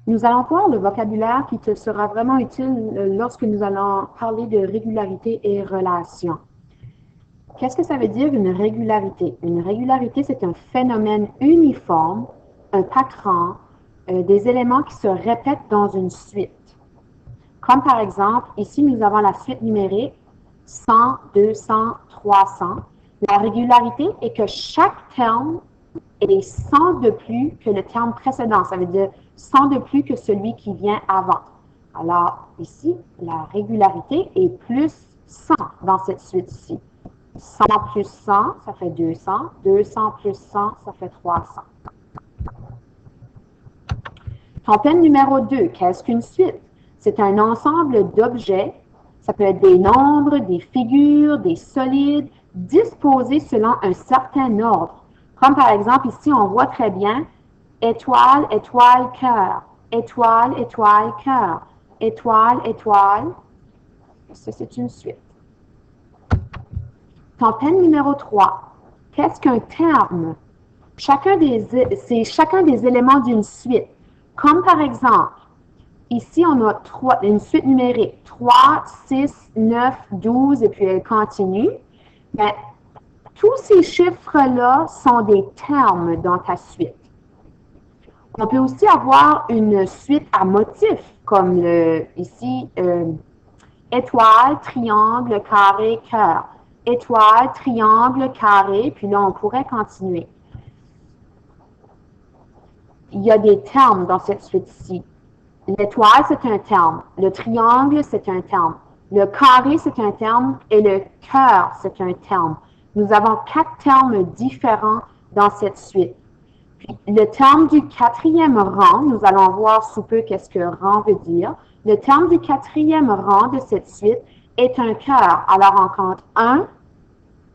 Nous allons voir le vocabulaire qui te sera vraiment utile lorsque nous allons parler de régularité et relation. Qu'est-ce que ça veut dire une régularité? Une régularité, c'est un phénomène uniforme, un patron, des éléments qui se répètent dans une suite. Comme par exemple, ici, nous avons la suite numérique 100, 200, 300. La régularité est que chaque terme est 100 de plus que le terme précédent. Ça veut dire 100 de plus que celui qui vient avant. Alors, ici, la régularité est plus 100 dans cette suite-ci. 100 plus 100, ça fait 200. 200 plus 100, ça fait 300. Fontaine numéro 2, qu'est-ce qu'une suite? C'est un ensemble d'objets, ça peut être des nombres, des figures, des solides, disposés selon un certain ordre. Comme par exemple, ici, on voit très bien étoile, étoile, cœur, étoile, étoile, cœur, étoile, étoile. Ça, c'est une suite. Fontaine numéro 3, qu'est-ce qu'un terme? C'est chacun des éléments d'une suite. Comme par exemple, ici, on a une suite numérique, 3, 6, 9, 12, et puis elle continue. Mais tous ces chiffres-là sont des termes dans ta suite. On peut aussi avoir une suite à motifs, comme ici, étoile, triangle, carré, cœur. Étoile, triangle, carré, puis là, on pourrait continuer. Il y a des termes dans cette suite-ci. L'étoile, c'est un terme. Le triangle, c'est un terme. Le carré, c'est un terme. Et le cœur, c'est un terme. Nous avons 4 termes différents dans cette suite. Puis, le terme du 4e rang, nous allons voir sous peu qu'est-ce que rang veut dire. Le terme du 4e rang de cette suite est un cœur. Alors, on compte 1,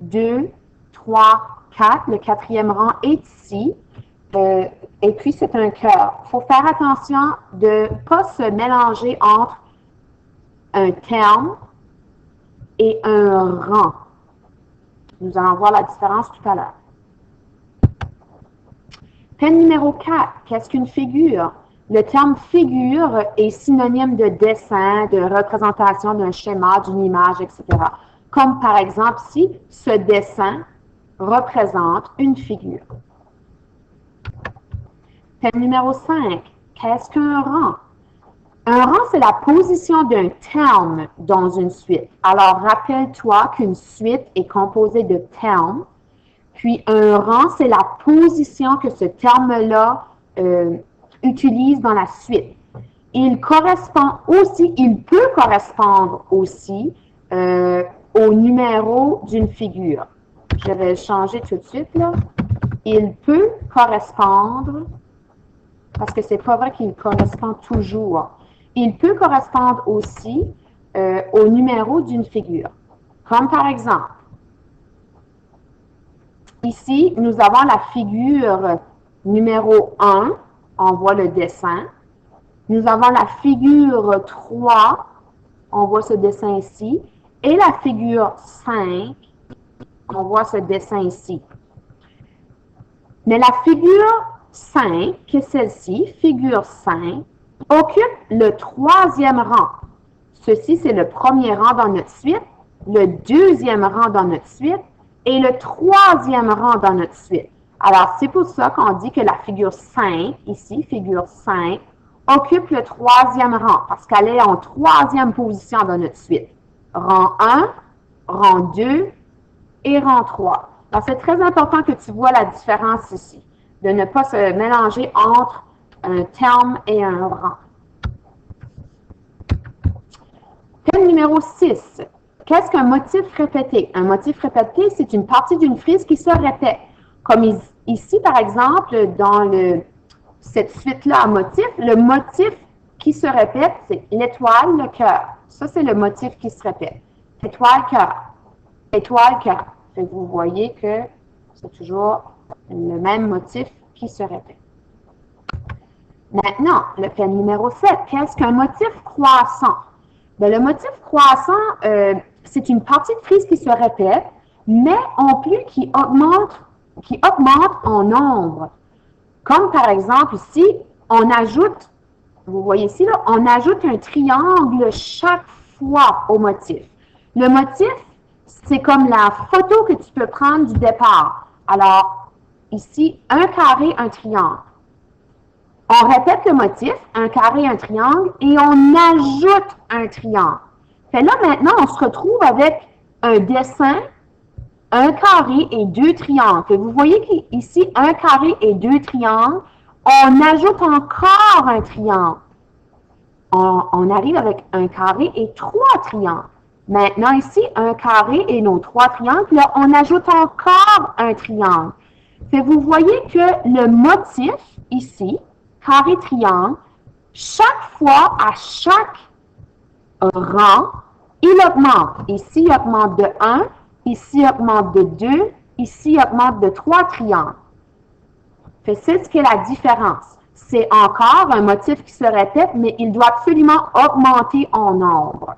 2, 3, 4. Le 4e rang est ici. Et puis, c'est un cœur. Il faut faire attention de ne pas se mélanger entre un terme et un rang. Nous allons voir la différence tout à l'heure. Peine numéro 4, qu'est-ce qu'une figure? Le terme figure est synonyme de dessin, de représentation d'un schéma, d'une image, etc. Comme par exemple ici, ce dessin représente une figure. Thème numéro 5. Qu'est-ce qu'un rang? Un rang, c'est la position d'un terme dans une suite. Alors, rappelle-toi qu'une suite est composée de termes. Puis, un rang, c'est la position que ce terme-là utilise dans la suite. Il peut correspondre aussi au numéro d'une figure. Je vais le changer tout de suite, là. Il peut correspondre, parce que c'est pas vrai qu'il correspond toujours. Il peut correspondre aussi au numéro d'une figure. Comme par exemple, ici, nous avons la figure numéro 1, on voit le dessin. Nous avons la figure 3, on voit ce dessin ici. Et la figure 5, on voit ce dessin ici. Mais la figure 5, qui est celle-ci, figure 5, occupe le 3e rang. Ceci, c'est le premier rang dans notre suite, le 2e rang dans notre suite et le 3e rang dans notre suite. Alors, c'est pour ça qu'on dit que la figure 5, ici, figure 5, occupe le 3e rang, parce qu'elle est en 3e position dans notre suite. Rang 1, rang 2 et rang 3. Alors, c'est très important que tu vois la différence ici, de ne pas se mélanger entre un terme et un rang. Thème numéro 6. Qu'est-ce qu'un motif répété? Un motif répété, c'est une partie d'une frise qui se répète. Comme ici, par exemple, dans cette suite-là à motif, le motif qui se répète, c'est l'étoile, le cœur. Ça, c'est le motif qui se répète. Étoile, cœur. Étoile, cœur. Vous voyez que c'est toujours le même motif qui se répète. Maintenant, le thème numéro 7. Qu'est-ce qu'un motif croissant? Bien, le motif croissant, c'est une partie de frise qui se répète, mais en plus qui augmente en nombre. Comme par exemple ici, on ajoute vous voyez ici, là, on ajoute un triangle chaque fois au motif. Le motif, c'est comme la photo que tu peux prendre du départ. Alors, ici, un carré, un triangle. On répète le motif, un carré, un triangle, et on ajoute un triangle. Fait là, maintenant, on se retrouve avec un dessin, un carré et deux triangles. Fait vous voyez qu'ici, un carré et deux triangles, on ajoute encore un triangle. On arrive avec un carré et trois triangles. Maintenant, ici, un carré et nos trois triangles. Là, on ajoute encore un triangle. Fait vous voyez que le motif, ici, carré, triangle, chaque fois, à chaque rang, il augmente. Ici, il augmente de 1, ici, il augmente de 2, ici, il augmente de 3 triangles. Fait c'est ce qui est la différence. C'est encore un motif qui se répète, mais il doit absolument augmenter en nombre.